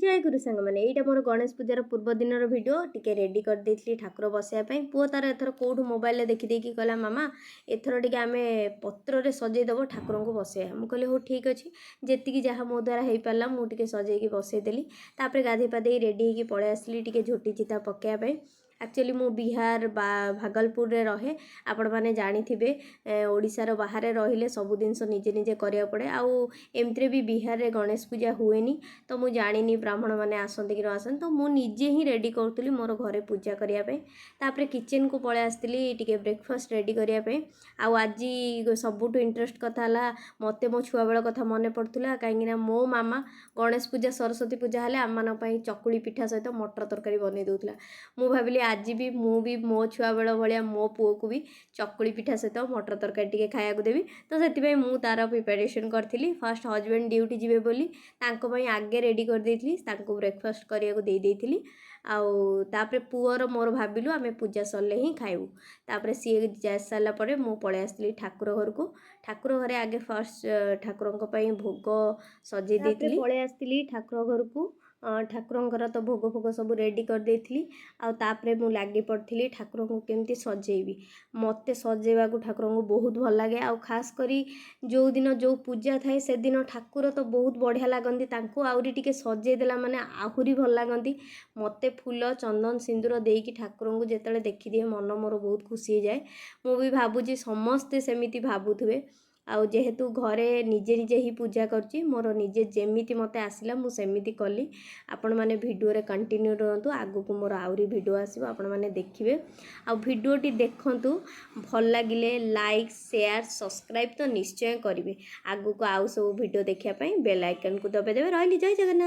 जय गुरु सांग मैंने यहाँ मोर गणेश पूजार पूर्व दिन भिडियो टिके रेडी कर देती ठाकुर बसैयापाई पुओ तार एथर कौटू मोबाइल देखी कहला मामा एथर टे आम पत्र सजेदेव ठाकुर को बसैया मुझे कहली हो ठीक अच्छे जी जहाँ मो द्वारा हो पारा मुझे सजेकी बसईदेली गाधे पाधे रेडी होगी पलि आसली टे झोटी चिता पकाइबाई एक्चुअली मु बिहार भागलपुर रे रहे आपण माने जानिथिबे ओडिशार बाहर रहिले सब जिनस निजे निजे करिया पड़े आउ एमतरे भी बिहार रे गणेश पूजा हुएनी तो मु जानिनी ब्राह्मण माने आसंती कि न आसन तो मु निजे ही रेडी करतुली मोर घरे पूजा करिया पे तापरे किचन को पळे आस्तिली टिके ब्रेकफास्ट रेडी करिया पे आउ आजी सबुठु इंटरेस्ट कथा हला मते मो छुआ बेल कथा मने पड़तुला काहेकि ना मो मामा गणेश पूजा सरस्वती पूजा हले आम मान पई चकुली पिठा सहित मटर तरकारी बनै दउतला मु भाबिली आज भी मो छुआ बेल भाया मो पुओ को भी चकुली पिठा सहित मटर तरकारी टिके खाया देवी तो से मु तार प्रिपेरेसन करी फर्स्ट हजबैंड ड्यूटी जीवे बोली तांको पई आगे रेडी कर देइथली तांको ब्रेकफास्ट करिया को दे देइथली आउ तापरे पुअर मोर भाबिलु आमे पूजा सरले ही खाइबू तापरे सी जा सारा परे मु पळे आसली ठाकुर घर को ठाकुर घरे आगे फर्स्ट ठाकुरंक पई भोग सजे देइथली पळे आसली ठाकुर घर को ठाकुरंकर तो भोग भोग सब रेडी कर देइथली आ तापरे मु लागी पड़थली ठाकुर को केमती सजेबी मते सजेबा को ठाकुर को बहुत भल लागे आ खास करी जो दिन जो पूजा थाए से दिन ठाकुर तो बहुत बढ़िया लगती तांको आउरी टिके सजे देला माने आहुरी भल लगती मते फूल चंदन सिंदूर देकी ठाकुर को जेतले देखि दिए मन मोर बहुत खुशी जाए मु भी भाबुची समस्ते सेमिति भाबुथुवे आउ जेहेतु घरे निजे निजे ही पूजा करची मोर निजे जेमिति मते आसिला मु सेमिति कली आपण माने वीडियो रे कंटिन्यू रहंतु आगु को मोर आउरी वीडियो आसीबो आपण माने देखिबे आ वीडियो टी देखंतु भल लागिले लाइक शेयर सब्सक्राइब तो निश्चय करिवे आगु को आउ सब वीडियो देखिया पई बेल आइकन को दबे देबे रहली जय जगन्नाथ।